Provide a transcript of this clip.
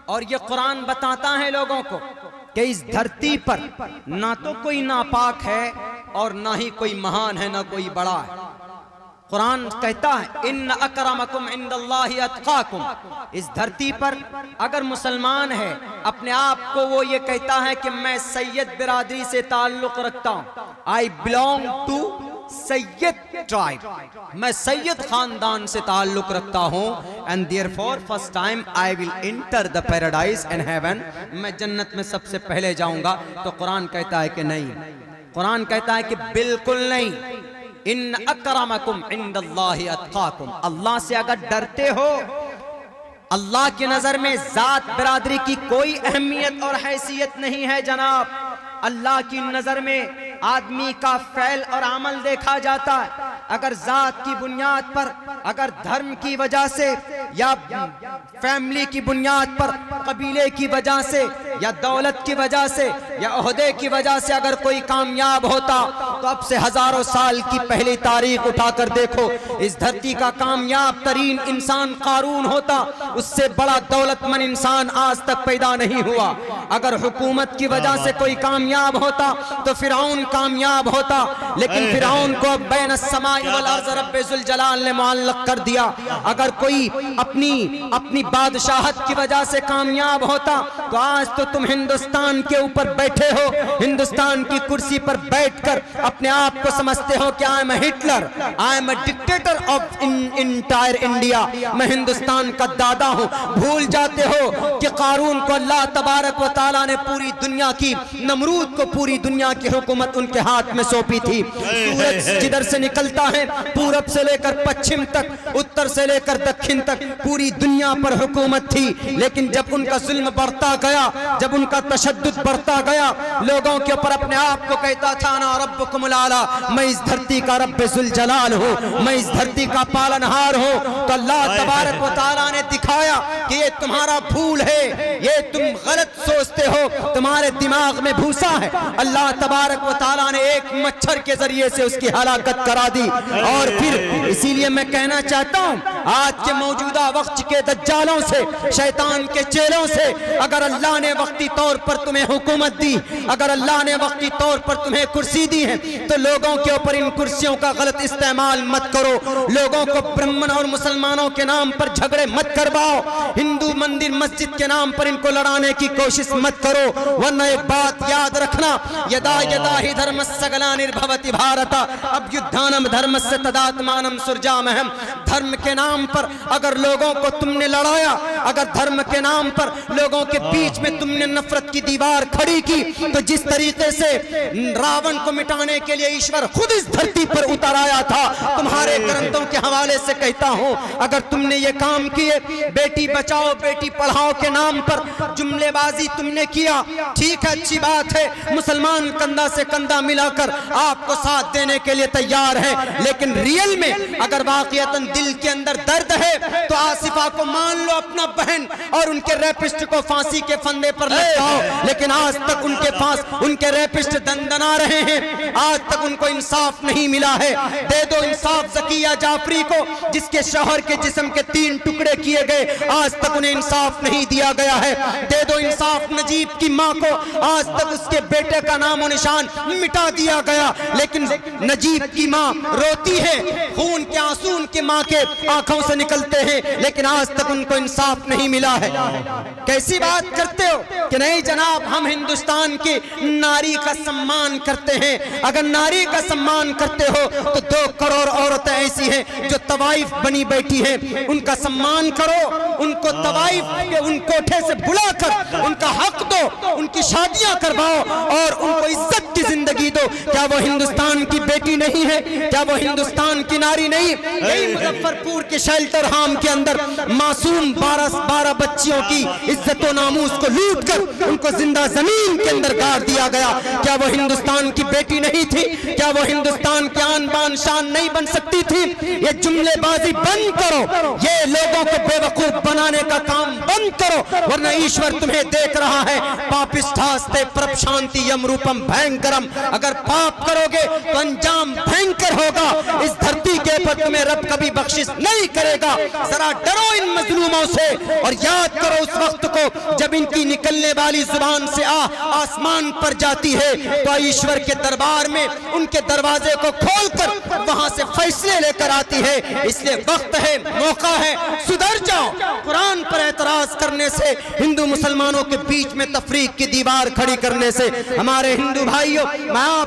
اور یہ قرآن بتاتا ہے لوگوں کو کہ اس دھرتی پر نہ تو کوئی ناپاک ہے اور نہ ہی کوئی مہان ہے، نہ کوئی بڑا ہے۔ قرآن کہتا ہے ان اکرمکم عند اللہ اتقاکم۔ اس دھرتی پر اگر مسلمان ہے اپنے آپ کو وہ یہ کہتا ہے کہ میں سید برادری سے تعلق رکھتا ہوں، I belong to Syed tribe, میں سید خاندان سے تعلق رکھتا ہوں، and therefore first time I will enter the paradise and heaven، میں جنت میں سب سے پہلے جاؤں گا۔ تو قرآن کہتا ہے کہ نہیں، قرآن کہتا ہے کہ بالکل نہیں۔ ان اکرمکم عند اللہ اتقاکم، اللہ سے اگر ڈرتے ہو، اللہ کی نظر میں ذات برادری کی کوئی اہمیت اور حیثیت نہیں ہے جناب۔ اللہ کی نظر میں آدمی کا فعل اور عمل دیکھا جاتا ہے۔ اگر ذات کی بنیاد پر، اگر دھرم کی وجہ سے، یا فیملی کی بنیاد پر، قبیلے کی وجہ سے، یا دولت کی وجہ سے، یا عہدے کی وجہ سے اگر کوئی کامیاب ہوتا تو اب سے ہزاروں سال کی پہلی تاریخ اٹھا کر دیکھو، اس دھرتی کا کامیاب ترین انسان قارون ہوتا، اس سے بڑا دولت مند انسان آج تک پیدا نہیں ہوا۔ اگر حکومت کی وجہ سے کوئی کامیاب ہوتا تو فرعون کامیاب ہوتا، لیکن فرعون کو بین السماء والارض رب ذوالجلال نے معلق کر دیا۔ اگر کوئی اپنی بادشاہت کی وجہ سے کامیاب ہوتا تو آج تو تم ہندوستان کے اوپر بیٹھے ہو، ہندوستان کی کرسی پر بیٹھ کر اپنے آپ کو سمجھتے ہو کہ I am Hitler, I am dictator of entire India, میں ہندوستان کا دادا ہوں۔ بھول جاتے ہو کہ قارون کو اللہ تبارک و تعالیٰ نے پوری دنیا کی، نمرود کو پوری دنیا کی حکومت ان کے ہاتھ میں سونپی تھی۔ سورج جدھر سے نکلتا ہے، پورب سے لے کر پچھم تک، اتر سے لے کر دکھن تک پوری دنیا پر حکومت تھی، لیکن جب ان کا ظلم بڑھتا گیا، جب ان کا تشدد بڑھتا گیا، لوگوں کے اوپر اپنے آپ کو کہتا تھا انا ربکم الاعلی، میں اس دھرتی کا رب ذوالجلال ہوں، میں اس دھرتی کا پالنہار ہوں، تو اللہ تبارک و تعالیٰ نے دکھایا کہ یہ تمہارا بھول ہے، یہ تم غلط سوچتے ہو، تمہارے دماغ میں بھوسا ہے۔ اللہ تبارک و تعالیٰ نے ایک مچھر کے ذریعے سے اس کی ہلاکت کرا دی۔ اور پھر اسی لیے میں کہنا چاہتا ہوں آج کے موجودہ وقت کے دجالوں سے، شیطان کے چیلوں سے، اگر اللہ نے وقتی طور پر تمہیں حکومت دی، اگر اللہ نے وقتی طور پر تمہیں کرسی دی ہے، تو لوگوں کے اوپر ان کرسیوں کا غلط استعمال مت کرو، لوگوں کو برہمن اور مسلمانوں کے نام پر جھگڑے مت کرواؤ، ہندو مندر مسجد کے نام پر ان کو لڑانے کی کوشش مت کرو، ورنہ ایک بات یاد رکھنا، یدا یدا ہی دھرمسہ گلانربھوتی بھارتا ابیدھانم دھرمسہ تداتمانم سرجامہم۔ دھرم کے نام پر اگر لوگوں کو تم نے لڑایا، اگر دھرم کے نام پر لوگوں کے بیچ میں تم نے نفرت کی دیوار کھڑی کی، تو جس طریقے سے راون کو مٹانے کے لیے ایشور خود اس دھرتی پر اتر آیا تھا، تمہارے گرنتھوں کے حوالے سے کہتا ہوں اگر تم نے یہ کام کیے، بیٹی بچاؤ بیٹی پڑھاؤ کے نام پر جملے بازی تم نے کیا، ٹھیک ہے، اچھی بات ہے، مسلمان کندھا سے کندھا ملا کر آپ کو ساتھ دینے کے لیے تیار ہے، لیکن ریئل میں اگر واقعتاً دل کے اندر درد ہے تو آصفہ کو مان لو اپنا بہن اور ان کے ریپسٹ کو پھانسی کے پھندے پر لٹکاؤ، لیکن آج تک ان کے ریپسٹ دندنا رہے ہیں، آج تک ان کو انصاف نہیں ملا ہے۔ دے دو انصاف زکیہ جعفری کو جس کے شوہر کے جسم کے 3 ٹکڑے کیے گئے، آج تک انہیں انصاف نہیں دیا گیا ہے۔ دے دو انصاف نجیب کی ماں کو، آج تک اس کے بیٹے کا نام و نشان مٹا دیا گیا، لیکن نجیب کی ماں روتی ہے، خون کے آنسو ان کی ماں کے آنکھوں سے نکلتے ہیں، لیکن آج تک ان کو انصاف نہیں ملا ہے۔ کیسی بات کرتے ہو کہ نہیں جناب ہم ہندوستان کی ناری کا سمان کرتے ہیں؟ اگر ناری کا سمان کرتے ہو تو 2 کروڑ عورتیں ایسی ہیں جو طوائف بنی بیٹھی ہیں، ان کا سمان کرو، ان کو طوائف کے ان کوٹھے سے بلا کر ان کا حق دو، ان کی شادیاں کرواؤ اور ان کو عزت کی زندگی دو۔ کیا وہ ہندوستان کی بیٹی نہیں ہے؟ کیا وہ ہندوستان کی ناری نہیں؟ یہی مظفر پور کے شیلٹر ہام کے اندر معصوم 12 بچیوں کی عزت و ناموس کو لوٹ کر ان کو زندہ زمین کے اندر گاڑ دیا گیا، کیا وہ ہندوستان کی بیٹی نہیں؟ نہیں تھی؟ کیا وہ ہندوستان کی آن بان شان نہیں بن سکتی تھی؟ یہ جملے بازی بند کرو، یہ لوگوں کو بے وقوف بنانے کا کام بند کرو، ورنہ ایشور تمہیں دیکھ رہا ہے۔ پاپستھاستے پرپشانتی یم روپم بھینکرم، اگر پاپ کرو گے تو انجام بھینکر ہوگا، اس دھرتی کے پر تمہیں رب کبھی بخشش نہیں کرے گا۔ ذرا ڈرو ان مظلوموں سے اور یاد کرو اس وقت کو جب ان کی نکلنے والی زبان سے آسمان پر جاتی ہے تو ایشور کے دربار میں ان کے دروازے کو کھول کر وہاں سے فیصلے لے کر آتی ہے۔ اس لیے وقت ہے، موقع ہے، سدھر جاؤ۔ قرآن پر اعتراض کرنے سے، ہندو مسلمانوں کے بیچ میں تفریق کی دیوار کھڑی کرنے سے ہمارے ہندو بھائیوں، میں آپ